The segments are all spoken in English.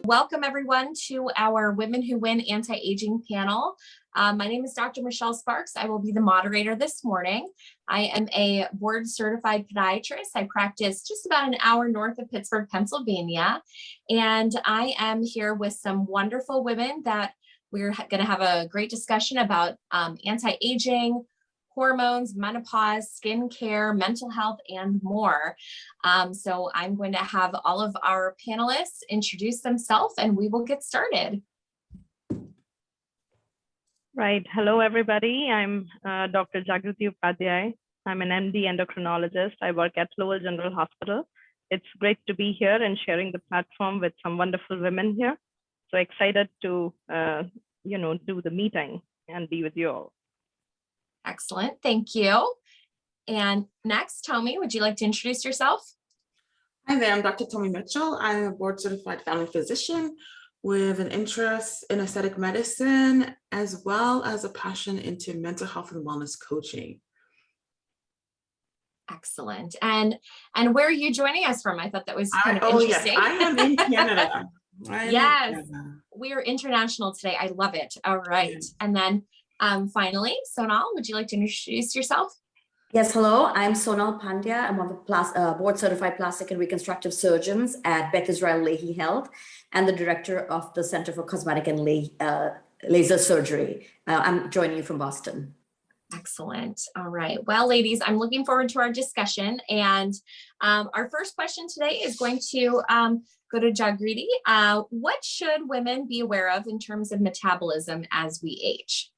Welcome everyone to our Women Who Win Anti-Aging panel. My name is Dr. Michelle Sparks. I will be the moderator this morning. I am a board certified podiatrist. I practice just about an hour north of Pittsburgh, Pennsylvania. And I am here with some wonderful women that we're going to have a great discussion about anti-aging, hormones, menopause, skin care, mental health, and more. So I'm going to have all of our panelists introduce themselves and we will get started. Right. Hello, everybody. I'm Dr. Jagriti Upadhyay. I'm an MD endocrinologist. I work at Lowell General Hospital. It's great to be here and sharing the platform with some wonderful women here. So excited to, do the meeting and be with you all. Excellent. Thank you. And next, Tomi, would you like to introduce yourself? Hi there, I'm Dr. Tomi Mitchell. I'm a board certified family physician with an interest in aesthetic medicine, as well as a passion into mental health and wellness coaching. Excellent. And where are you joining us from? I thought that was kind of interesting. Yes, I am in Canada. Yes, we are international today. I love it. All right. Yes. And then finally, Sonal, would you like to introduce yourself? Yes, hello, I'm Sonal Pandya. I'm one of the board certified plastic and reconstructive surgeons at Beth Israel Lahey Health and the director of the Center for Cosmetic and Laser Surgery. I'm joining you from Boston. Excellent. All right. Well, ladies, I'm looking forward to our discussion. And our first question today is going to go to Jagriti. What should women be aware of in terms of metabolism as we age?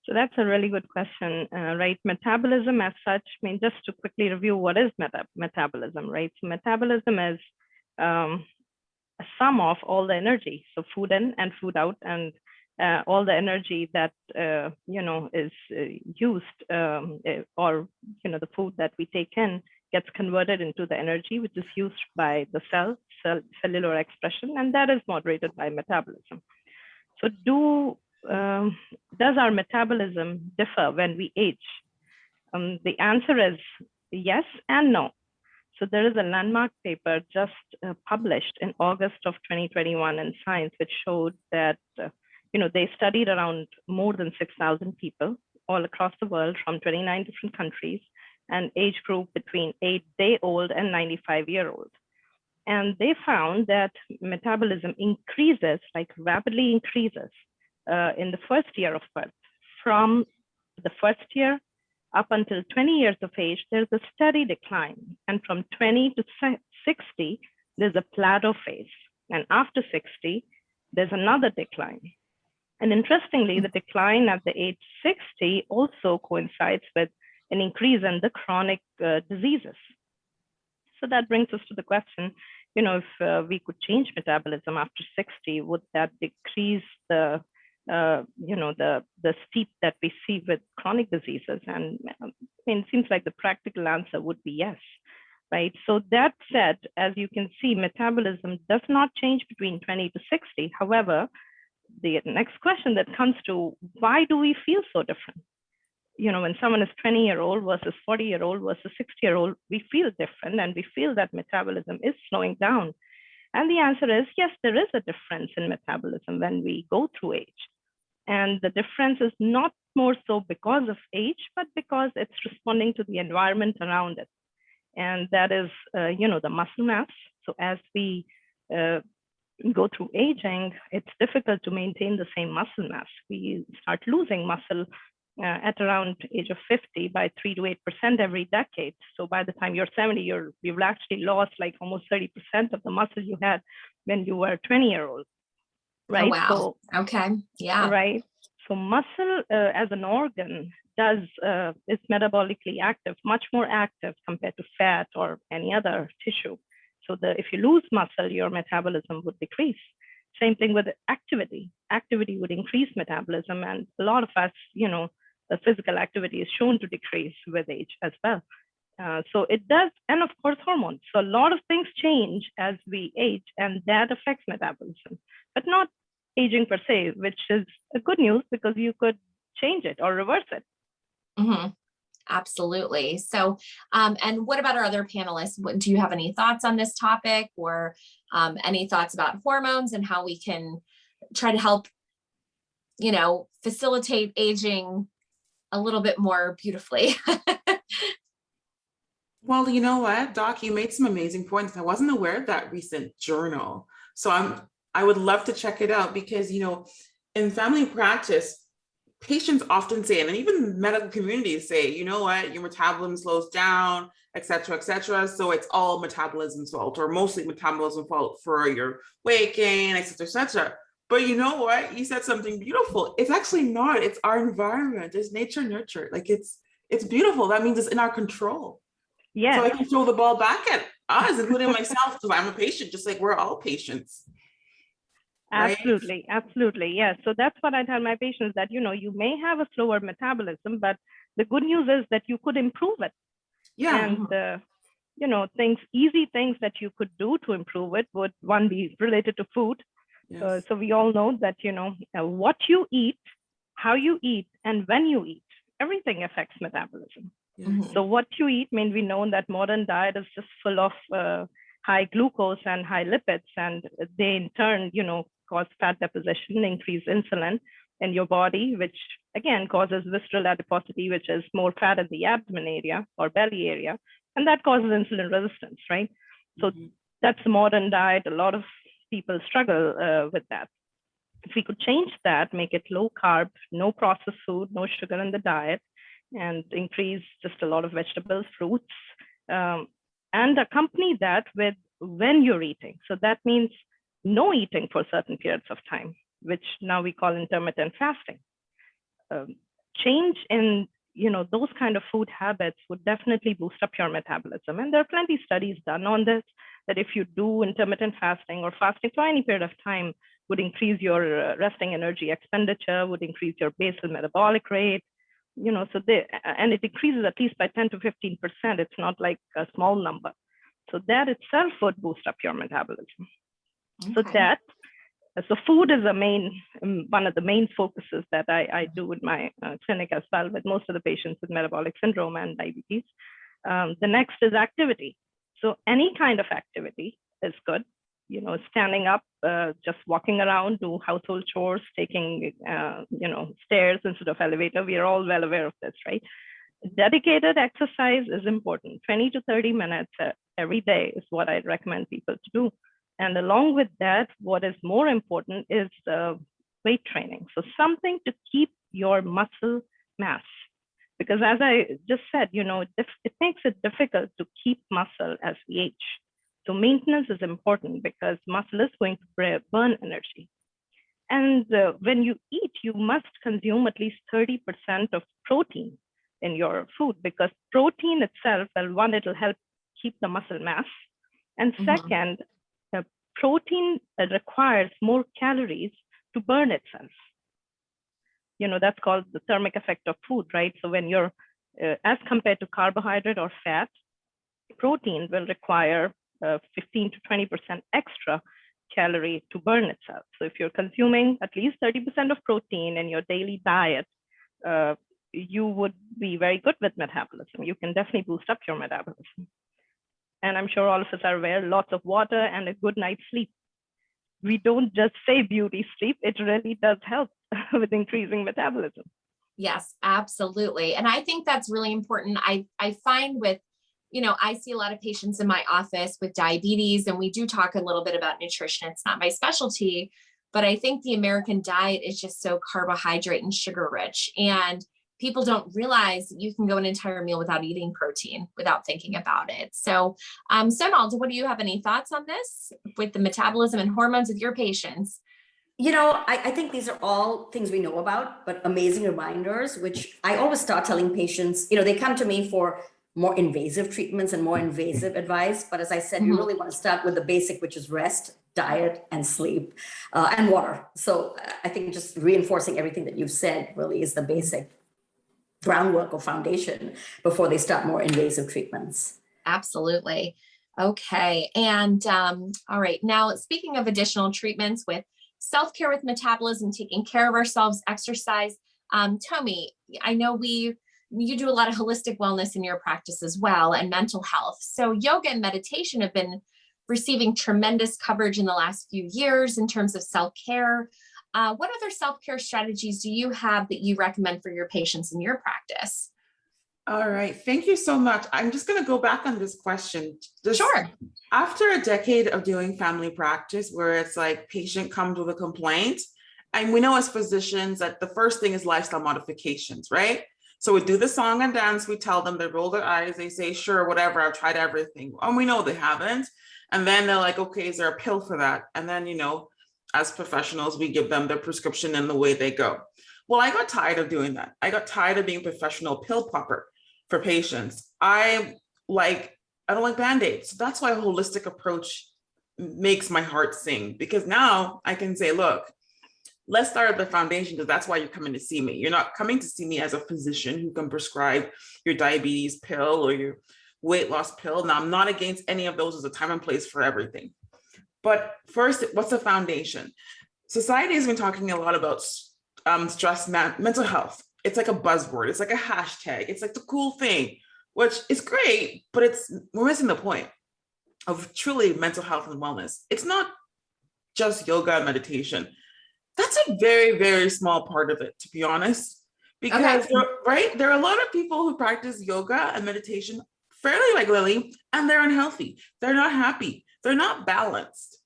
So that's a really good question, right? Metabolism as such, I mean, just to quickly review what is metabolism, right? So metabolism is a sum of all the energy, so food in and food out, and all the energy that, is used or, the food that we take in gets converted into the energy, which is used by the cellular expression, and that is moderated by metabolism. So does our metabolism differ when we age? The answer is yes and no. So there is a landmark paper just published in August of 2021 in Science, which showed that, they studied around more than 6,000 people all across the world from 29 different countries and age group between 8-day-old and 95-year-old. And they found that metabolism increases, like rapidly increases, in the first year of birth. From the first year up until 20 years of age, there's a steady decline. And from 20 to 60, there's a plateau phase. And after 60, there's another decline. And interestingly, the decline at the age 60 also coincides with an increase in the chronic diseases. So that brings us to the question, if we could change metabolism after 60, would that decrease the steep that we see with chronic diseases? And it seems like the practical answer would be yes, right? So that said, as you can see, metabolism does not change between 20 to 60. However, the next question that comes to, why do we feel so different? When someone is 20-year-old versus 40-year-old versus 60-year-old, we feel different and we feel that metabolism is slowing down. And the answer is, yes, there is a difference in metabolism when we go through age. And the difference is not more so because of age, but because it's responding to the environment around it. And that is, the muscle mass. So as we go through aging, it's difficult to maintain the same muscle mass. We start losing muscle at around age of 50 by 3 to 8% every decade. So by the time you're 70, you've actually lost like almost 30% of the muscle you had when you were a 20-year-old, right? Oh, wow. So, okay, yeah. Right. So muscle as an organ is metabolically active, much more active compared to fat or any other tissue. So if you lose muscle, your metabolism would decrease. Same thing with activity. Activity would increase metabolism, and a lot of us, the physical activity is shown to decrease with age as well. So it does, and of course, hormones. So a lot of things change as we age, and that affects metabolism, but not aging per se, which is a good news because you could change it or reverse it. Mm-hmm. Absolutely. So, and what about our other panelists? Do you have any thoughts on this topic, or any thoughts about hormones and how we can try to help, facilitate aging a little bit more beautifully? Well, you know what, Doc, you made some amazing points. I wasn't aware of that recent journal. So I would love to check it out because, in family practice, patients often say, and even medical communities say, you know what, your metabolism slows down, et cetera, et cetera. So it's all metabolism's fault, or mostly metabolism fault for your weight gain, et cetera, et cetera. But you know what? You said something beautiful. It's actually not. It's our environment. It's nature nurture. Like it's beautiful. That means it's in our control. Yeah. So I can throw the ball back at us, including myself, because I'm a patient, just like we're all patients. Right? Absolutely. Absolutely. Yeah. So that's what I tell my patients, that, you may have a slower metabolism, but the good news is that you could improve it. Yeah. And, easy things that you could do to improve it would, one, be related to food. Yes. So we all know that, what you eat, how you eat, and when you eat, everything affects metabolism. Yes. So what you eat, we know that modern diet is just full of high glucose and high lipids, and they in turn, cause fat deposition, increase insulin in your body, which again causes visceral adiposity, which is more fat in the abdomen area or belly area, and that causes insulin resistance, right? So that's the modern diet. A lot of people struggle with that. If we could change that, make it low carb, no processed food, no sugar in the diet, and increase just a lot of vegetables, fruits, and accompany that with when you're eating. So that means no eating for certain periods of time, which now we call intermittent fasting. Change in those kind of food habits would definitely boost up your metabolism. And there are plenty of studies done on this, that if you do intermittent fasting or fasting for any period of time, would increase your resting energy expenditure, would increase your basal metabolic rate, and it increases at least by 10 to 15%. It's not like a small number. So that itself would boost up your metabolism. Okay. So food is one of the main focuses that I do in my clinic as well, with most of the patients with metabolic syndrome and diabetes. The next is activity. So any kind of activity is good. Standing up, just walking around, do household chores, taking, stairs instead of elevator. We are all well aware of this, right? Dedicated exercise is important. 20 to 30 minutes every day is what I'd recommend people to do. And along with that, what is more important is weight training. So something to keep your muscle mass. Because as I just said, it makes it difficult to keep muscle as we age. So maintenance is important because muscle is going to burn energy. And when you eat, you must consume at least 30% of protein in your food, because protein itself, well, one, it'll help keep the muscle mass. And second, protein requires more calories to burn itself. That's called the thermic effect of food, right? So when you're, as compared to carbohydrate or fat, protein will require 15 to 20% extra calorie to burn itself. So if you're consuming at least 30% of protein in your daily diet, you would be very good with metabolism. You can definitely boost up your metabolism. And I'm sure all of us are aware, lots of water and a good night's sleep. We don't just say beauty sleep, it really does help with increasing metabolism. Yes, absolutely. And I think that's really important. I find with, I see a lot of patients in my office with diabetes, and we do talk a little bit about nutrition. It's not my specialty, but I think the American diet is just so carbohydrate and sugar rich. And people don't realize you can go an entire meal without eating protein, without thinking about it. So, Sonal, what do you have any thoughts on this with the metabolism and hormones of your patients? I think these are all things we know about, but amazing reminders, which I always start telling patients, they come to me for more invasive treatments and more invasive advice. But as I said, you really want to start with the basic, which is rest, diet, and sleep, and water. So I think just reinforcing everything that you've said really is the basic groundwork or foundation before they start more invasive treatments. Absolutely. Okay. And all right. Now, speaking of additional treatments with self-care with metabolism, taking care of ourselves, exercise, Tomi, I know we you do a lot of holistic wellness in your practice as well, and mental health. So yoga and meditation have been receiving tremendous coverage in the last few years in terms of self-care. What other self-care strategies do you have that you recommend for your patients in your practice? All right, thank you so much. I'm just going to go back on this question. Sure. After a decade of doing family practice, where it's like patient comes with a complaint, and we know as physicians that the first thing is lifestyle modifications, right? So we do the song and dance, we tell them, they roll their eyes, they say, sure, whatever, I've tried everything. And we know they haven't. And then they're like, okay, is there a pill for that? And then, you know, as professionals, we give them their prescription and the way they go. Well, I got tired of doing that. I got tired of being a professional pill popper for patients. I don't like Band-Aids. So that's why a holistic approach makes my heart sing, because now I can say, look, let's start at the foundation, because that's why you're coming to see me. You're not coming to see me as a physician who can prescribe your diabetes pill or your weight loss pill. Now, I'm not against any of those. There's a time and place for everything. But first, what's the foundation? Society has been talking a lot about stress, mental health. It's like a buzzword. It's like a hashtag. It's like the cool thing, which is great, but we're missing the point of truly mental health and wellness. It's not just yoga and meditation. That's a very, very small part of it, to be honest, because there are a lot of people who practice yoga and meditation fairly regularly, and they're unhealthy. They're not happy. They're not balanced.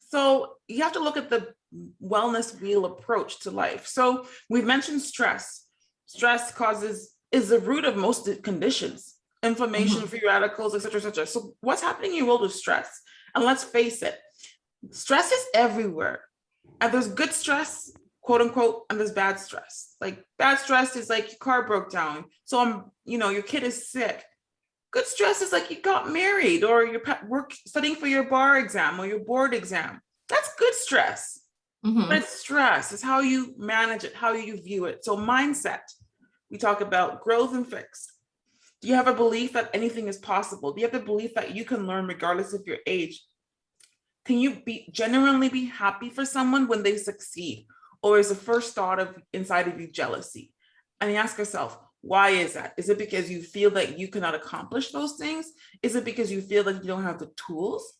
So you have to look at the wellness wheel approach to life. So we've mentioned stress. Stress is the root of most conditions, inflammation, free radicals, et cetera, et cetera. So what's happening in your world with stress? And let's face it, stress is everywhere. And there's good stress, quote unquote, and there's bad stress. Like bad stress is like your car broke down. So your kid is sick. Good stress is like you got married, or you're studying for your bar exam or your board exam. That's good stress. But it's stress. It's how you manage it, how you view it. So mindset, we talk about growth and fixed. Do you have a belief that anything is possible? Do you have the belief that you can learn regardless of your age? Can you genuinely be happy for someone when they succeed? Or is the first thought inside of you jealousy? And you ask yourself, why is that? Is it because you feel that you cannot accomplish those things? Is it because you feel that you don't have the tools?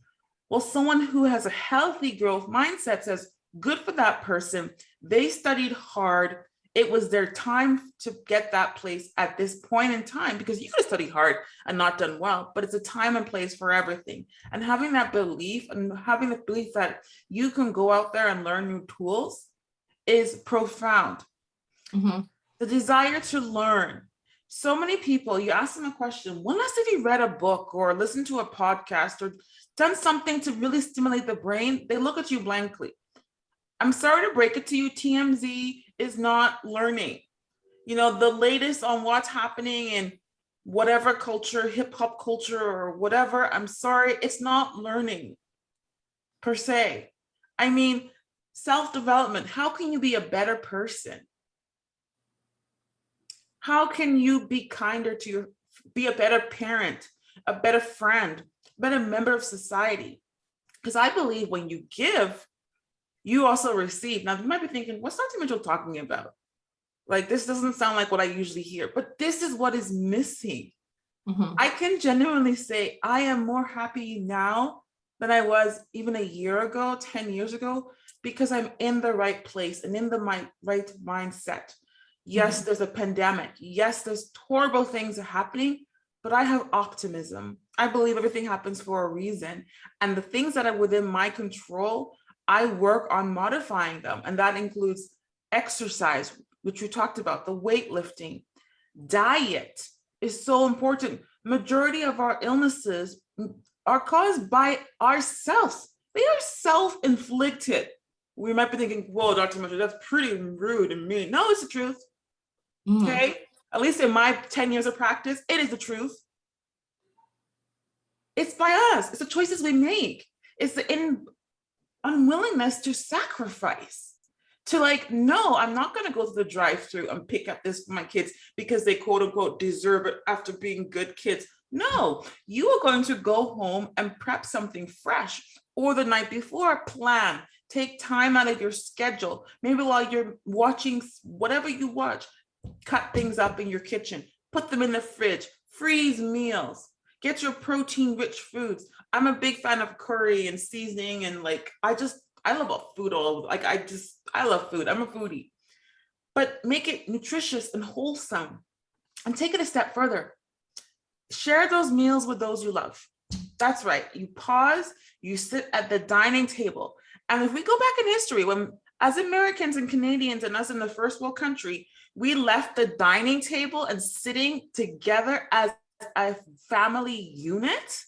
Well, someone who has a healthy growth mindset says, good for that person. They studied hard. It was their time to get that place at this point in time, because you could have studied hard and not done well, but it's a time and place for everything. And having that belief, and having the belief that you can go out there and learn new tools, is profound. The desire to learn. So many people, you ask them a question, when last have you read a book or listened to a podcast or done something to really stimulate the brain? They look at you blankly. I'm sorry to break it to you, TMZ is not learning. The latest on what's happening in whatever culture, hip hop culture or whatever, I'm sorry, it's not learning per se. I mean, self-development, how can you be a better person? How can you be kinder be a better parent, a better friend, a better member of society? Because I believe when you give, you also receive. Now, you might be thinking, what's Dr. Mitchell talking about? Like, this doesn't sound like what I usually hear, but this is what is missing. I can genuinely say I am more happy now than I was even a year ago, 10 years ago, because I'm in the right place and in the right mindset. Yes, there's a pandemic. Yes, there's horrible things are happening, but I have optimism. I believe everything happens for a reason. And the things that are within my control, I work on modifying them. And that includes exercise, which we talked about, the weightlifting. Diet is so important. Majority of our illnesses are caused by ourselves. They are self-inflicted. We might be thinking, whoa, Dr. Mitchell, that's pretty rude and mean. No, it's the truth. Okay, at least in my 10 years of practice, it is the truth. It's by us. It's the choices we make. It's the unwillingness to sacrifice, to no, I'm not going to go to the drive-through and pick up this for my kids because they quote unquote deserve it after being good kids. No, you are going to go home and prep something fresh, or the night before, plan, take time out of your schedule. Maybe while you're watching whatever you watch, cut things up in your kitchen, put them in the fridge, freeze meals, get your protein-rich foods. I'm a big fan of curry and seasoning, and like, I love food all, like, I love food. I'm a foodie. But make it nutritious and wholesome, and take it a step further. Share those meals with those you love. That's right. You pause, you sit at the dining table. And if we go back in history, when as Americans and Canadians and us in the first world country, we left the dining table and sitting together as a family unit,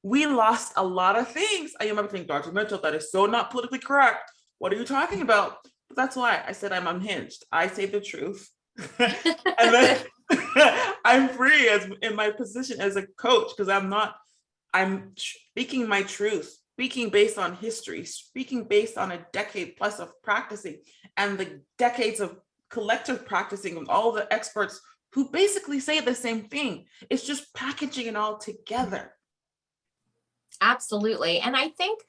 we lost a lot of things. I remember thinking, Dr. Mitchell, that is so not politically correct. What are you talking about? But that's why I said I'm unhinged. I say the truth. And then I'm free as in my position as a coach, because I'm speaking my truth, speaking based on history, speaking based on a decade plus of practicing and the decades of collective practicing with all the experts who basically say the same thing. It's just packaging it all together. Absolutely. And I think,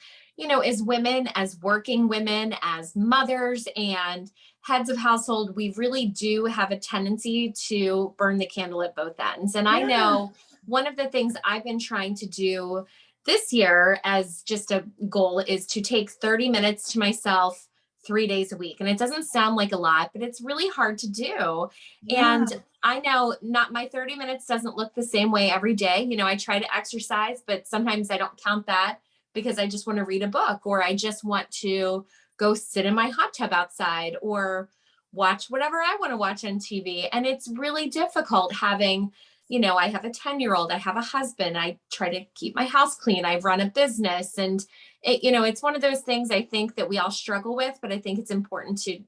as women, as working women, as mothers and heads of household, we really do have a tendency to burn the candle at both ends. And I know one of the things I've been trying to do this year as just a goal is to take 30 minutes to myself 3 days a week. And it doesn't sound like a lot, but it's really hard to do. Yeah. And I know not my 30 minutes doesn't look the same way every day. I try to exercise, but sometimes I don't count that because I just want to read a book, or I just want to go sit in my hot tub outside or watch whatever I want to watch on TV. And it's really difficult having, I have a 10-year-old, I have a husband, I try to keep my house clean, I run a business, and it's one of those things I think that we all struggle with, but I think it's important to,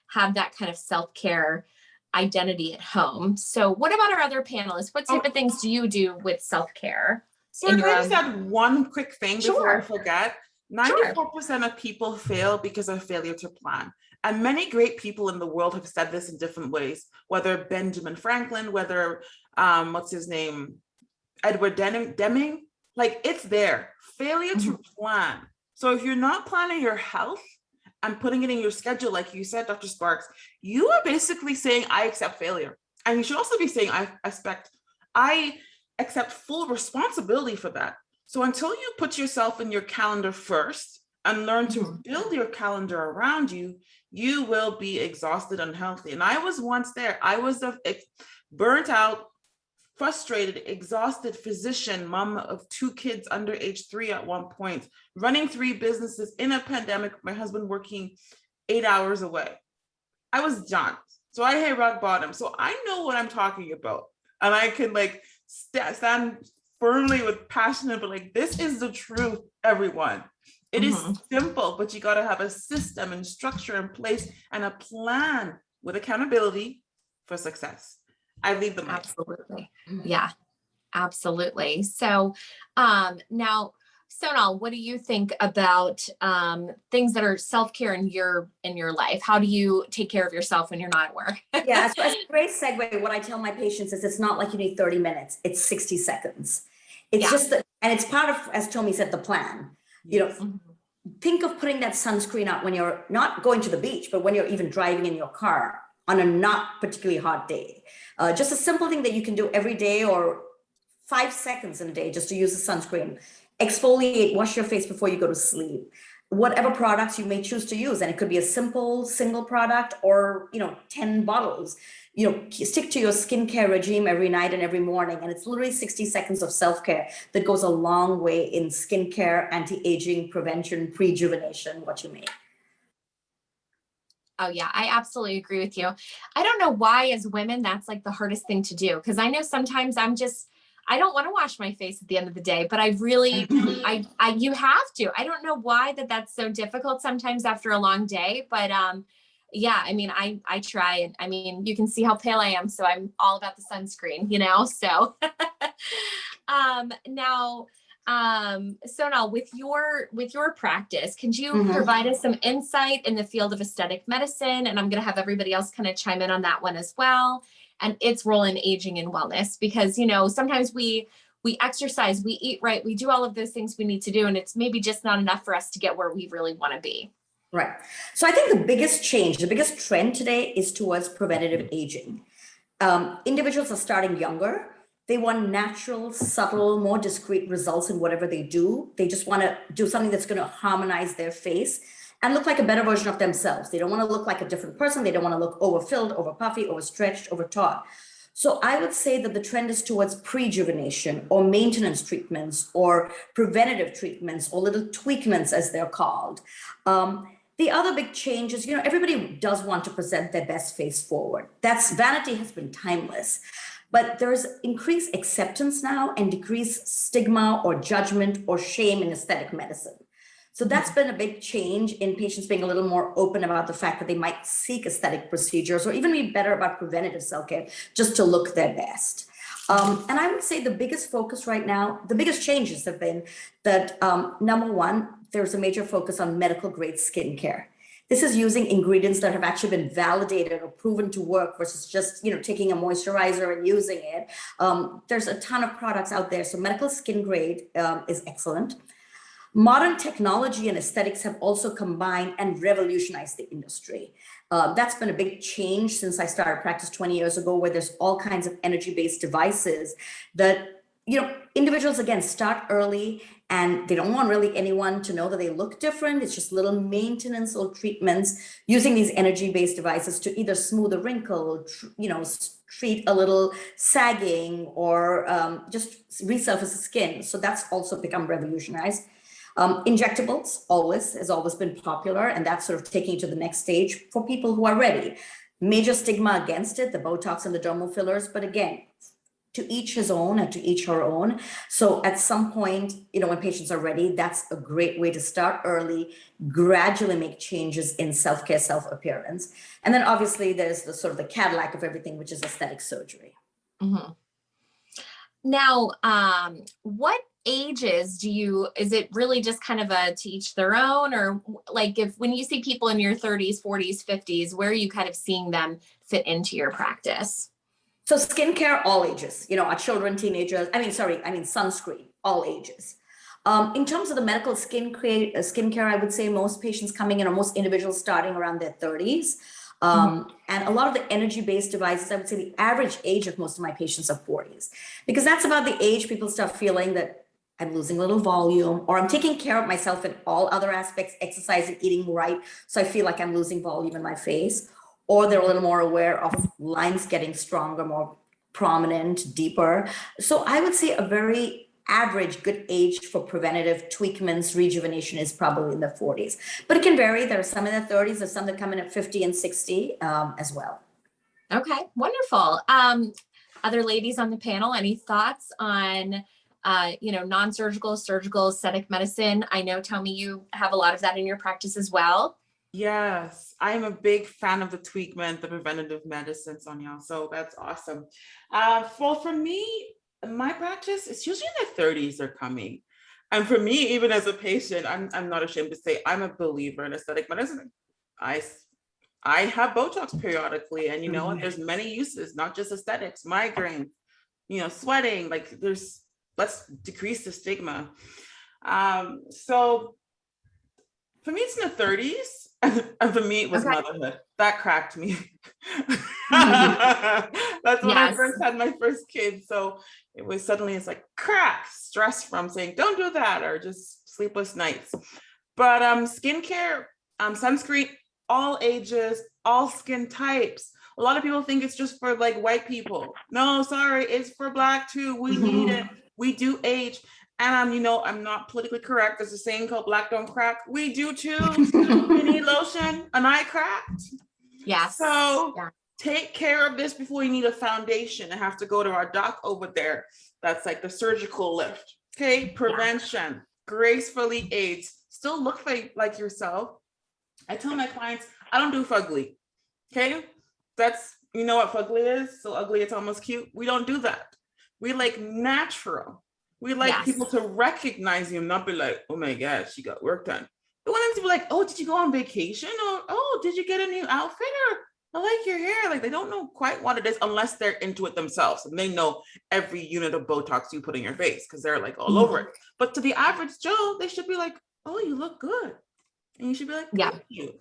have that kind of self-care identity at home. So what about our other panelists? What type of things do you do with self-care? So can I just add one quick thing before I forget? 94% of people fail because of failure to plan. And many great people in the world have said this in different ways, whether Benjamin Franklin, whether, what's his name? Edward Deming, like it's there. Failure to plan. So if you're not planning your health and putting it in your schedule, like you said, Dr. Sparks, you are basically saying, I accept failure. And you should also be saying, I accept full responsibility for that. So until you put yourself in your calendar first and learn to build your calendar around you, you will be exhausted, unhealthy. And I was once there. I was a burnt out, frustrated, exhausted physician, mom of 2 kids under age 3 at one point, running 3 businesses in a pandemic, my husband working 8 hours away. I was done. So I hit rock bottom. So I know what I'm talking about. And I can stand firmly with passion, but this is the truth, everyone. It is simple, but you got to have a system and structure in place and a plan with accountability for success. I leave them. Absolutely. Yeah, absolutely. So now, Sonal, what do you think about things that are self-care in your life? How do you take care of yourself when you're not at work? Yeah, so it's a great segue. What I tell my patients is it's not like you need 30 minutes, it's 60 seconds. It's just that, and it's part of, as Tommy said, the plan. Think of putting that sunscreen out when you're not going to the beach, but when you're even driving in your car on a not particularly hot day. Just a simple thing that you can do every day or 5 seconds in a day, just to use the sunscreen. Exfoliate, wash your face before you go to sleep. Whatever products you may choose to use, and it could be a simple single product or 10 bottles. Stick to your skincare regime every night and every morning, and it's literally 60 seconds of self-care that goes a long way in skincare, anti-aging, prevention, rejuvenation, what you may. Oh yeah, I absolutely agree with you. I don't know why as women that's the hardest thing to do, because I know sometimes I don't want to wash my face at the end of the day, but I really, you have to. I don't know why that's so difficult sometimes after a long day, but yeah, I mean, I try, and I mean, you can see how pale I am, so I'm all about the sunscreen, so now, Sonal, with your practice, could you provide us some insight in the field of aesthetic medicine? And I'm going to have everybody else kind of chime in on that one as well, and its role in aging and wellness, because, sometimes we exercise, we eat right, we do all of those things we need to do, and it's maybe just not enough for us to get where we really want to be. Right. So I think the biggest change, the biggest trend today is towards preventative aging. individuals are starting younger. They want natural, subtle, more discreet results in whatever they do. They just want to do something that's going to harmonize their face and look like a better version of themselves. They don't want to look like a different person. They don't want to look overfilled, over puffy, overstretched, over taut. So I would say that the trend is towards prejuvenation or maintenance treatments or preventative treatments or little tweakments, as they're called. The other big change is, everybody does want to present their best face forward. Vanity has been timeless. But there's increased acceptance now and decreased stigma or judgment or shame in aesthetic medicine. So that's been a big change in patients being a little more open about the fact that they might seek aesthetic procedures or even be better about preventative self-care just to look their best. And I would say the biggest focus right now, the biggest changes have been that, number one, there's a major focus on medical grade skincare. This is using ingredients that have actually been validated or proven to work versus just, taking a moisturizer and using it. There's a ton of products out there. So medical skin grade is excellent. Modern technology and aesthetics have also combined and revolutionized the industry. That's been a big change since I started practice 20 years ago, where there's all kinds of energy-based devices that, individuals, again, start early and they don't want really anyone to know that they look different. It's just little maintenance or treatments using these energy-based devices to either smooth a wrinkle, treat a little sagging, or just resurface the skin. So that's also become revolutionized. Injectables has always been popular, and that's sort of taking it to the next stage for people who are ready. Major stigma against it, the Botox and the dermal fillers, but again, to each his own and to each her own. So at some point, when patients are ready, that's a great way to start early, gradually make changes in self-care, self-appearance. And then obviously there's the sort of the Cadillac of everything, which is aesthetic surgery. Mm-hmm. Now, what ages is it really just kind of a to each their own, or like when you see people in your 30s, 40s, 50s, where are you kind of seeing them fit into your practice? So skincare, all ages, our children, teenagers, sunscreen, all ages. In terms of the medical skincare, I would say most patients coming in, or most individuals starting around their 30s. And a lot of the energy-based devices, I would say the average age of most of my patients are 40s, because that's about the age people start feeling that I'm losing a little volume, or I'm taking care of myself in all other aspects, exercising, eating right. So I feel like I'm losing volume in my face. Or they're a little more aware of lines getting stronger, more prominent, deeper. So I would say a very average good age for preventative tweakments, rejuvenation is probably in the 40s. But it can vary. There are some in their 30s, there's some that come in at 50 and 60 as well. Okay, wonderful. Other ladies on the panel, any thoughts on non-surgical, surgical, aesthetic medicine? I know, Tommy, you have a lot of that in your practice as well. Yes, I'm a big fan of the tweakment, the preventative medicine, Sonia. So that's awesome. Well, for me, my practice, it's usually in the 30s they're coming. And for me, even as a patient, I'm not ashamed to say I'm a believer in aesthetic medicine. I have Botox periodically, and there's many uses, not just aesthetics, migraine, sweating, let's decrease the stigma. So for me, it's in the 30s. And for me, it was motherhood. That cracked me. That's when I first had my first kid. So it's like crack, stress from saying, don't do that, or just sleepless nights. But skincare, sunscreen, all ages, all skin types. A lot of people think it's just for white people. No, sorry, it's for Black too. We need it. We do age. And I'm not politically correct. There's a saying called Black don't crack. We do too. We need lotion. And I cracked. Yes. So take care of this before you need a foundation and have to go to our doc over there. That's like the surgical lift. Okay. Prevention, gracefully age, still look like yourself. I tell my clients, I don't do fugly. Okay. That's, what fugly is? So ugly, it's almost cute. We don't do that. We like natural. We like people to recognize you and not be like, oh my God, she got work done. We want them to be like, oh, did you go on vacation? Or, oh, did you get a new outfit? Or I like your hair. They don't know quite what it is unless they're into it themselves. And they know every unit of Botox you put in your face because they're all over it. But to the average Joe, they should be like, oh, you look good. And you should be like, thank you.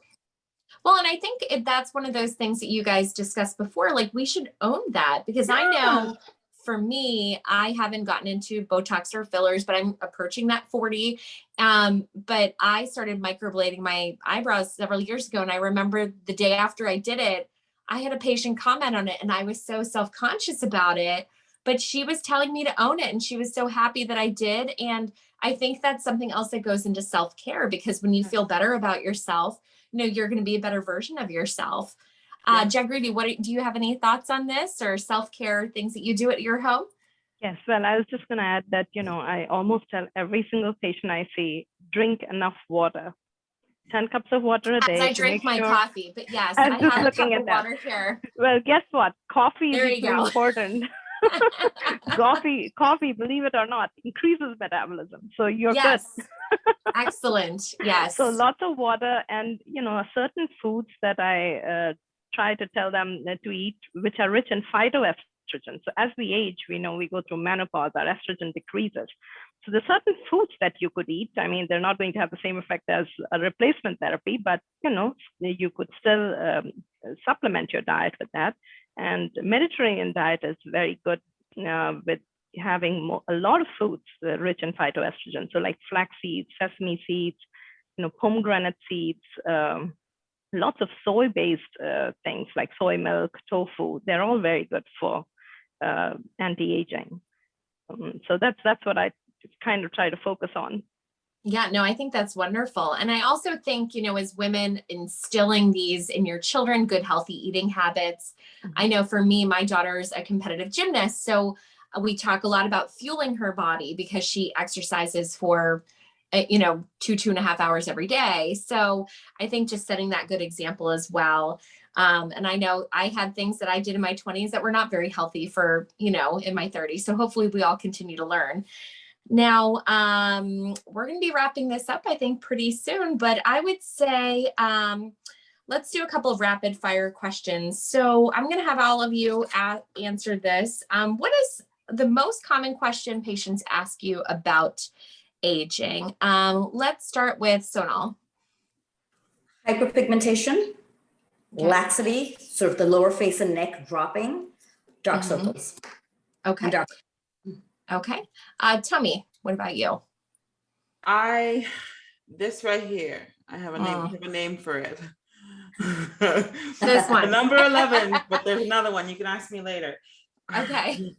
Well, and I think that's one of those things that you guys discussed before, like we should own that, because I know for me, I haven't gotten into Botox or fillers, but I'm approaching that 40. But I started microblading my eyebrows several years ago. And I remember the day after I did it, I had a patient comment on it and I was so self-conscious about it, but she was telling me to own it. And she was so happy that I did. And I think that's something else that goes into self-care, because when you feel better about yourself, you're going to be a better version of yourself. Jagriti, do you have any thoughts on this, or self-care things that you do at your home? Yes, well, I was just going to add that, I almost tell every single patient I see, drink enough water. 10 cups of water a day. As I drink my coffee, but yes, I I have a cup of water here. Well, guess what? Coffee There is you go. important. Coffee, believe it or not, increases metabolism. So you're good. Excellent. Yes. So lots of water, and certain foods that I try to tell them to eat, which are rich in phytoestrogen. So as we age, we know we go through menopause, our estrogen decreases. So there's certain foods that you could eat. I mean, they're not going to have the same effect as a replacement therapy, but you could still supplement your diet with that. And Mediterranean diet is very good with having a lot of foods rich in phytoestrogen. So like flax seeds, sesame seeds, pomegranate seeds, lots of soy-based things like soy milk, tofu. They're all very good for anti-aging. So that's what I kind of try to focus on. Yeah, no, I think that's wonderful. And I also think, as women, instilling these in your children, good, healthy eating habits. I know for me, my daughter's a competitive gymnast. So we talk a lot about fueling her body, because she exercises for, 2.5 hours every day. So I think just setting that good example as well. And I know I had things that I did in my 20s that were not very healthy for, in my 30s. So hopefully we all continue to learn. Now, we're going to be wrapping this up, I think, pretty soon, but I would say, let's do a couple of rapid fire questions. So I'm going to have all of you answer this. What is the most common question patients ask you about aging? Let's start with Sonal. Hyperpigmentation, laxity, sort of the lower face and neck dropping, dark circles. Okay. Okay. Tommy, what about you? This right here, I have a name. I have a name for it. This one. Number 11, but there's another one. You can ask me later. Okay.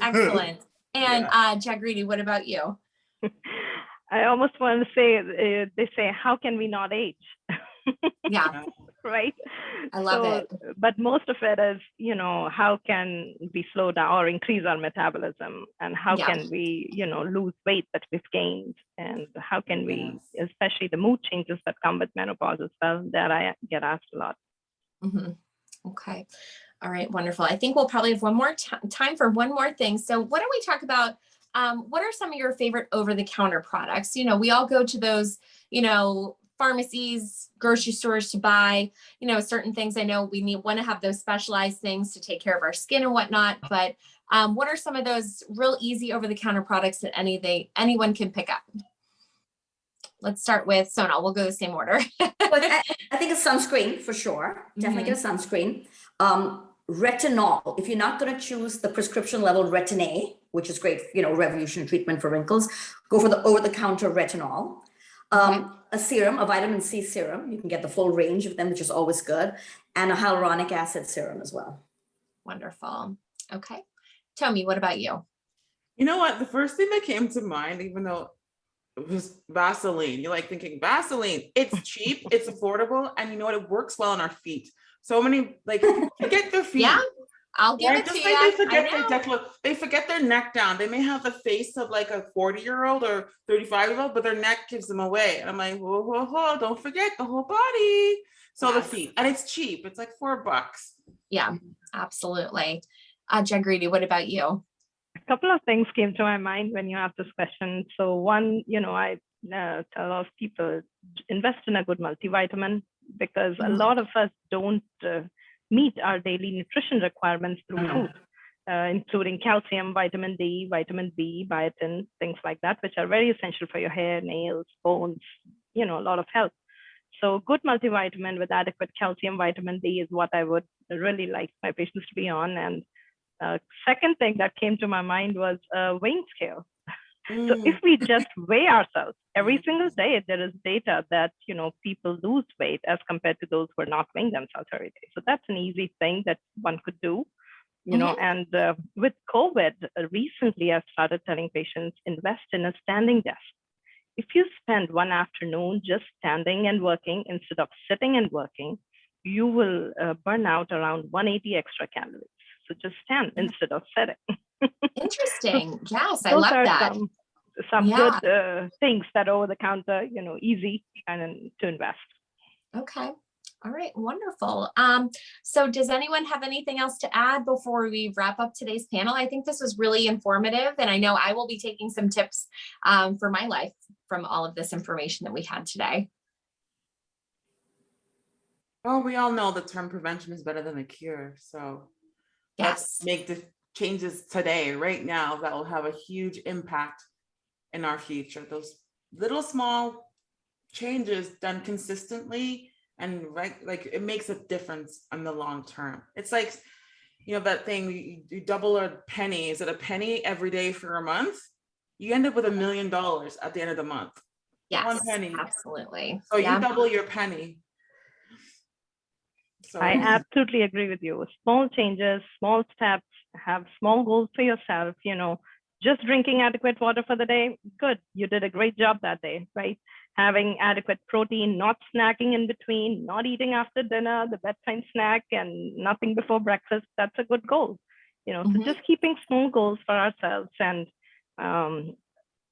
Excellent. And Jagriti, what about you? I almost want to say, they say, how can we not age? Yeah. Right? I love it. But most of it is, how can we slow down or increase our metabolism? And how can we, lose weight that we've gained? And how can we, especially the mood changes that come with menopause as well, that I get asked a lot. Okay. All right. Wonderful. I think we'll probably have one more time for one more thing. So why don't we talk about what are some of your favorite over-the-counter products? We all go to those, pharmacies, grocery stores to buy, certain things. I know we want to have those specialized things to take care of our skin and whatnot, but what are some of those real easy over-the-counter products that anyone can pick up? Let's start with Sonal. We'll go the same order. I think a sunscreen for sure. Definitely get a sunscreen. Retinol, if you're not going to choose the prescription level Retin-A, which is great, revolutionary treatment for wrinkles, go for the over-the-counter retinol. A serum, a vitamin C serum. You can get the full range of them, which is always good. And a hyaluronic acid serum as well. Wonderful. Okay. Tommy, what about you? You know what? The first thing that came to mind, even though it was Vaseline, you're like thinking Vaseline, it's cheap, it's affordable, and you know what? It works well on our feet. So many, forget their feet. Yeah. I'll give it to you. They forget their neck down. They may have the face of like a 40-year-old or 35-year-old, but their neck gives them away. And I'm like, whoa, don't forget the whole body. So the feet, and it's cheap. It's like $4. Yeah, absolutely. Jagriti, what about you? A couple of things came to my mind when you asked this question. So one, I tell a lot of people, invest in a good multivitamin, because a lot of us don't meet our daily nutrition requirements through food, including calcium, vitamin D, vitamin B, biotin, things like that, which are very essential for your hair, nails, bones, a lot of health. So good multivitamin with adequate calcium, vitamin D is what I would really like my patients to be on. And second thing that came to my mind was a weighing scale. So if we just weigh ourselves every single day, there is data that, people lose weight as compared to those who are not weighing themselves every day. So that's an easy thing that one could do, and with COVID, recently I've started telling patients, invest in a standing desk. If you spend one afternoon just standing and working instead of sitting and working, you will burn out around 180 extra calories. So just stand instead of sitting. Interesting. Yes, I love that. Some good things that over the counter, easy and to invest. Okay. All right. Wonderful. So does anyone have anything else to add before we wrap up today's panel? I think this was really informative, and I know I will be taking some tips for my life from all of this information that we had today. Well, we all know the term prevention is better than a cure. So let's make the changes today, right now, that will have a huge impact in our future. Those little small changes done consistently and it makes a difference in the long term. It's like, that thing, you double a penny. Is it a penny every day for a month? You end up with $1 million at the end of the month. Yes, one penny. Absolutely. So you double your penny. So I absolutely agree with you. Small changes, small steps, have small goals for yourself, just drinking adequate water for the day. Good. You did a great job that day, right? Having adequate protein, not snacking in between, not eating after dinner, the bedtime snack, and nothing before breakfast. That's a good goal. So just keeping small goals for ourselves. And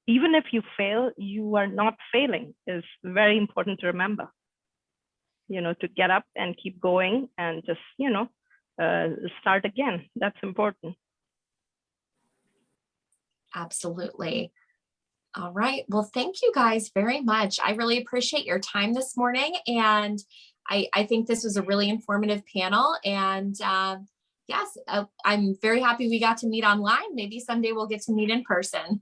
even if you fail, you are not failing is very important to remember. To get up and keep going and just, start again. That's important. Absolutely. All right. Well, thank you guys very much. I really appreciate your time this morning. And I think this was a really informative panel. And yes, I'm very happy we got to meet online. Maybe someday we'll get to meet in person.